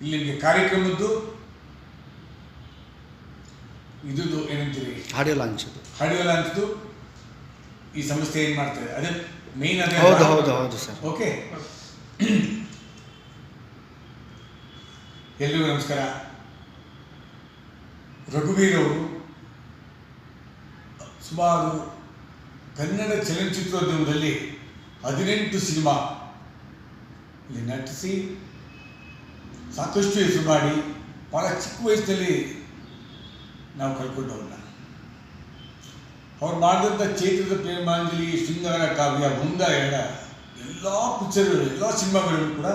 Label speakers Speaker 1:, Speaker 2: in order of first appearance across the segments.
Speaker 1: ಇಲ್ಲಿ ನಿಮಗೆ ಕಾರ್ಯಕ್ರಮದ್ದು ಇದು ಏನಂತೀರಿ
Speaker 2: ಆಡಿಯೋ
Speaker 1: ಲಾಂಚ್ದು ಈ ಸಂಸ್ಥೆ ಏನು ಮಾಡ್ತದೆ ಅದೇ ಮೇನ್ ಅದೇ.
Speaker 2: ಹೌದು ಸರ್.
Speaker 1: ಓಕೆ, ಎಲ್ರಿಗೂ ನಮಸ್ಕಾರ. ರಘುವೀರ್ ಅವರು ಸುಮಾರು ಕನ್ನಡ ಚಲನಚಿತ್ರೋದ್ಯಮದಲ್ಲಿ 18 ಸಿನಿಮಾ ಇಲ್ಲಿ ನಟಿಸಿ ಸಾಕಷ್ಟು ಹೆಸರು ಮಾಡಿ ಭಾಳ ಚಿಕ್ಕ ವಯಸ್ಸಿನಲ್ಲಿ ನಾವು ಕಳ್ಕೊಂಡವ್ರನ್ನ. ಅವ್ರು ಮಾಡಿದಂಥ ಚೈತ್ರದ ಪ್ರೇಮಾಂಜಲಿ, ಶೃಂಗಾರ ಕಾವ್ಯ, ಮುಂದಾಯಣ ಎಲ್ಲ ಪಿಕ್ಚರ್ಗಳು, ಎಲ್ಲ ಸಿನಿಮಾಗಳು ಕೂಡ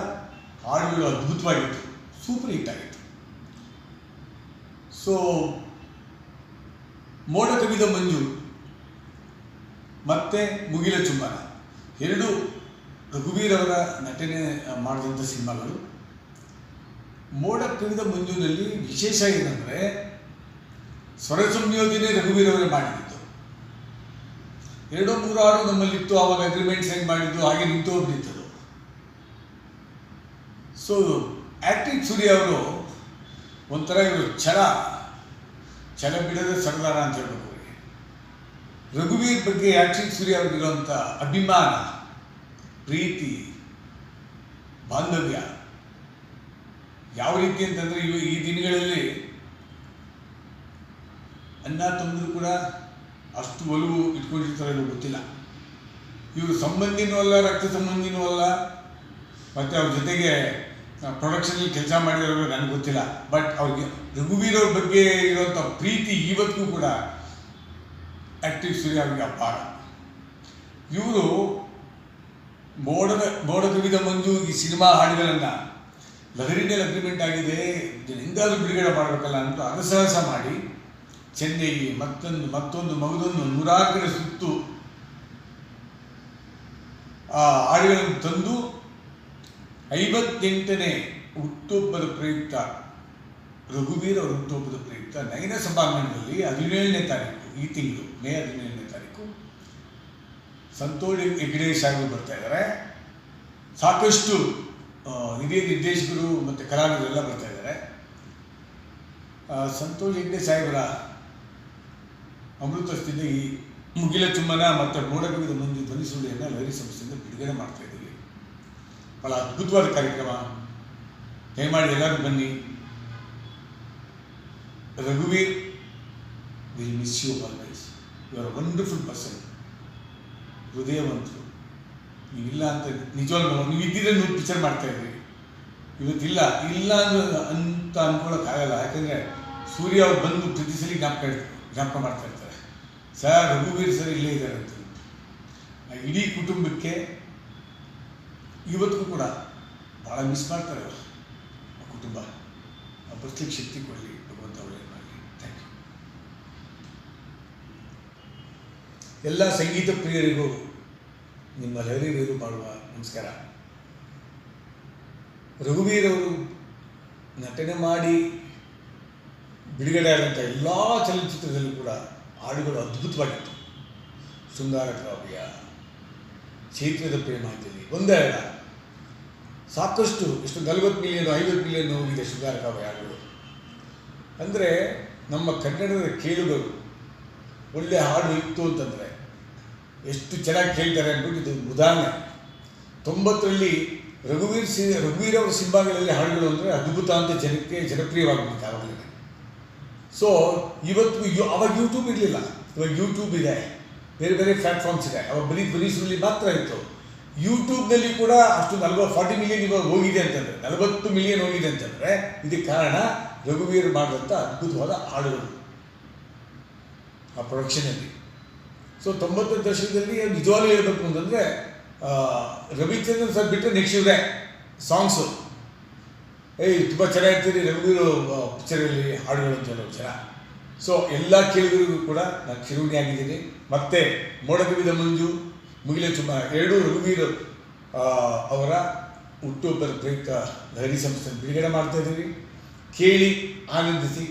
Speaker 1: ಹಾಡುಗಳು ಅದ್ಭುತವಾಗಿತ್ತು, ಸೂಪರ್ ಹಿಟ್ ಆಗಿತ್ತು. ಸೊ ಮೋಡ ಕವಿದ ಮಂಜು ಮತ್ತು ಮುಗಿಲ ಚುಂಬನ ಎರಡು ರಘುವೀರ್ ಅವರ ನಟನೆ ಮಾಡಿದಂಥ ಸಿನಿಮಾಗಳು. ಮೋಡ ಕವಿದ ಮಂಜುನಲ್ಲಿ ವಿಶೇಷ ಏನಂದರೆ ಸ್ವರ ಸಂಯೋಜನೆ ರಘುವೀರ್ ಅವರೇ ಮಾಡಿದ್ದು. 2-3 ಹಾಡು ನಮ್ಮಲ್ಲಿತ್ತು, ಆವಾಗ ಅಗ್ರಿಮೆಂಟ್ ಸೈನ್ ಮಾಡಿದ್ದು, ಹಾಗೆ ನಿಂತೋಗ್ಬಿಟ್ಟಿತ್ತು. ಸೊ ಆ್ಯಕ್ಟಿಂಗ್ ಸೂರ್ಯ ಅವರು ಒಂಥರ ಇವರು ಛಲ ಬಿಡದ ಸರದಾರ ಅಂತ ಹೇಳ್ಬೇಕು. ರಘುವೀರ್ ಬಗ್ಗೆ ಆ್ಯಕ್ಟಿಂಗ್ ಸೂರ್ಯ ಅವ್ರಿಗಿರುವಂಥ ಅಭಿಮಾನ, ಪ್ರೀತಿ, ಬಾಂಧವ್ಯ ಯಾವ ರೀತಿ ಅಂತಂದರೆ ಈ ದಿನಗಳಲ್ಲಿ ಅಣ್ಣ ತಮ್ಮದು ಕೂಡ ಅಷ್ಟು ಒಲವು ಇಟ್ಕೊಂಡಿರ್ತಾರೆ ಗೊತ್ತಿಲ್ಲ. ಇವರು ಸಂಬಂಧಿನೂ ಅಲ್ಲ, ರಕ್ತ ಸಂಬಂಧಿನೂ ಅಲ್ಲ, ಮತ್ತು ಅವ್ರ ಜೊತೆಗೆ ಪ್ರೊಡಕ್ಷನಲ್ಲಿ ಕೆಲಸ ಮಾಡಿರೋರು ನನಗೆ ಗೊತ್ತಿಲ್ಲ. ಬಟ್ ಅವ್ರಿಗೆ ರಘುವೀರ್ ಅವ್ರ ಬಗ್ಗೆ ಇರುವಂಥ ಪ್ರೀತಿ ಇವತ್ತಿಗೂ ಕೂಡ ಆ್ಯಕ್ಟಿವ್ ಸೂರ್ಯ ಅವ್ರಿಗೆ ಅಪಾರ. ಇವರು ಮೋಡ ಕವಿದ ಮಂಜು ಈ ಸಿನಿಮಾ ಹಾಡುಗಳನ್ನು ಲಹರಿನಲ್ಲಿ ಅಗ್ರಿಮೆಂಟ್ ಆಗಿದೆ, ಹೆಂಗಾದ್ರೂ ಬಿಡುಗಡೆ ಮಾಡಬೇಕಲ್ಲ ಅಂತ ಅರಸಾಹಸ ಮಾಡಿ ಚೆನ್ನೈಗೆ ಮತ್ತೊಂದು ಮಗದೊಂದು 100 ಕಡೆ ಸುತ್ತು ಆ ಹಾಡುಗಳನ್ನು ತಂದು 58ನೇ ಹುಟ್ಟುಹಬ್ಬದ ಪ್ರಯುಕ್ತ, ರಘುವೀರ್ ಅವರ ಹುಟ್ಟುಹಬ್ಬದ ಪ್ರಯುಕ್ತ ನಯನ ಸಭಾಂಗಣದಲ್ಲಿ 17ನೇ ತಾರೀಕು, ಈ ತಿಂಗಳು ಮೇ 17ನೇ ತಾರೀಕು ಸಂತೋಷ್ ಹೆಗ್ಡೆ ಸಾಹೇಬರು ಬರ್ತಾ ಇದ್ದಾರೆ. ಸಾಕಷ್ಟು ಹಿರಿಯ ನಿರ್ದೇಶಕರು ಮತ್ತು ಕಲಾವಿದರೆಲ್ಲ ಬರ್ತಾ ಇದ್ದಾರೆ. ಸಂತೋಷ್ ಹೆಗ್ಡೆ ಸಾಹೇಬರ ಅಮೃತಸ್ಥಿಂದ ಈ ಮುಗಿಲ ಚುಮ್ಮನ ಮತ್ತು ಮೋಡ ಕವಿದ ಮಂಜು ಧ್ವನಿಸುಳಿಯನ್ನು ಲಹರಿ ಸಂಸ್ಥೆಯಿಂದ ಬಿಡುಗಡೆ ಮಾಡ್ತಾ ಇದ್ದೀವಿ. ಭಾಳ ಅದ್ಭುತವಾದ ಕಾರ್ಯಕ್ರಮ, ದಯಮಾಡಿ ಎಲ್ಲರೂ ಬನ್ನಿ. ರಘುವೀರ್ will miss you always. You are a wonderful person, ಹೃದಯವಂತರು. ನೀವಿಲ್ಲ ಅಂತ ನಿಜವಾಗ್ಲೂ ನೀವು ಇದ್ದಿದ್ರೆ 100 ಪಿಕ್ಚರ್ ಮಾಡ್ತಾಯಿದ್ರಿ, ಇವತ್ತಿಲ್ಲ ಅಂತ ಅಂದ್ಕೊಳ್ಳೋಕ್ಕಾಗಲ್ಲ. ಯಾಕಂದರೆ ಸೂರ್ಯ ಅವ್ರು ಬಂದು ಪ್ರತಿ ಸಲ ಜ್ಞಾಪಕ ಮಾಡ್ತಾ ಇರ್ತಾರೆ, ಸರ್ ರಘುವೀರ್ ಸರ್ ಇಲ್ಲೇ ಇದ್ದಾರೆ ಅಂತ. ಇಡೀ ಕುಟುಂಬಕ್ಕೆ ಇವತ್ತಿಗೂ ಕೂಡ ಭಾಳ ಮಿಸ್ ಮಾಡ್ತಾರೆ ಅವರು. ಆ ಕುಟುಂಬ ಬರ್ಲಿಕ್ಕೆ ಶಕ್ತಿ ಕೊಡಲಿ, ಭಗವಂತ ಒಳ್ಳೆಯ ಮಾಡಲಿ. Thank you. ಎಲ್ಲ ಸಂಗೀತ ಪ್ರಿಯರಿಗೂ ನಿಮ್ಮ ಲಹರಿಗೂ ಮಾಡುವ ನಮಸ್ಕಾರ. ರಘುವೀರ್ ಅವರು ನಟನೆ ಮಾಡಿ ಬಿಡುಗಡೆ ಆದಂಥ ಎಲ್ಲ ಚಲನಚಿತ್ರದಲ್ಲೂ ಕೂಡ ಹಾಡುಗಳು ಅದ್ಭುತವಾಗಿತ್ತು. ಶೃಂಗಾರ ಕಾವ್ಯ, ಚೈತ್ರದ ಪ್ರೇಮಾಂಜಲಿ, ಒಂದೆರಡ ಸಾಕಷ್ಟು ಎಷ್ಟು 40 ಮಿಲಿಯನ್ 50 ಮಿಲಿಯನ್ ಹೋಗಿದೆ ಶೃಂಗಾರ ಕಾವ್ಯ ಹಾಡುಗಳು. ಅಂದರೆ ನಮ್ಮ ಕನ್ನಡದ ಕೇಳುಗರು ಒಳ್ಳೆ ಹಾಡು ಇತ್ತು ಅಂತಂದರೆ ಎಷ್ಟು ಚೆನ್ನಾಗಿ ಕೇಳ್ತಾರೆ ಅಂದ್ಬಿಟ್ಟು ಇದು ಉದಾಹರಣೆ. 90ರಲ್ಲಿ ರಘುವೀರ್ ಅವರ ಸಿನಿಮಾಗಳಲ್ಲಿ ಹಾಡುಗಳು ಅಂದರೆ ಅದ್ಭುತ ಅಂತ ಜನಪ್ರಿಯವಾಗ್ಬಿಟ್ಟು ಆವಾಗಲೇ. ಸೊ ಇವತ್ತು ಅವಾಗ ಯೂಟ್ಯೂಬ್ ಇರಲಿಲ್ಲ, ಇವಾಗ ಯೂಟ್ಯೂಬ್ ಇದೆ, ಬೇರೆ ಬೇರೆ ಪ್ಲ್ಯಾಟ್ಫಾರ್ಮ್ಸ್ ಇದೆ. ಅವಾಗ ಬರೀ ಧ್ವನಿಸುಳಿ ಮಾತ್ರ ಇತ್ತು. ಯೂಟ್ಯೂಬ್ನಲ್ಲಿ ಕೂಡ ಅಷ್ಟು 40 ಮಿಲಿಯನ್ ಇವಾಗ ಹೋಗಿದೆ ಅಂತಂದರೆ, 40 ಮಿಲಿಯನ್ ಹೋಗಿದೆ ಅಂತಂದರೆ ಇದಕ್ಕೆ ಕಾರಣ ರಘುವೀರ್ ಮಾಡಿದಂಥ ಅದ್ಭುತವಾದ ಹಾಡುಗಳು ಆ ಪ್ರೊಡಕ್ಷನಲ್ಲಿ. ಸೊ 90ರ ದಶಕದಲ್ಲಿ ನಿಜವಾಗ್ಲೂ ಹೇಳಬೇಕು ಅಂತಂದರೆ ರವಿಚಂದ್ರನ್ ಸರ್ ಬಿಟ್ಟರೆ ನೆಕ್ಸ್ಟ್ ಇವರೇ ಸಾಂಗ್ಸು. ತುಂಬ ಚೆನ್ನಾಗಿರ್ತೀರಿ ರಘುವೀರ್ ಪಿಕ್ಚರಲ್ಲಿ ಹಾಡುಗಳು ಅಂತ ಹೇಳೋ ಜನ. ಸೊ ಎಲ್ಲ ಕೇಳುಗರಿಗೂ ಕೂಡ ನಾನು ಚಿರುಣಿ ಆಗಿದ್ದೀನಿ. ಮತ್ತು ಮೋಡ ಕವಿದ ಮಂಜು, ಮುಗಿಲ ಚುಮ್ಮ ಎರಡೂ ರಘುವೀರ್ ಅವರ ಹುಟ್ಟುಹಬ್ಬದ ಪ್ರಯುಕ್ತ ಲಹರಿ ಸಂಸ್ಥೆ ಬಿಡುಗಡೆ ಮಾಡ್ತಾಯಿದ್ದೀವಿ. ಕೇಳಿ ಆನಂದಿಸಿ.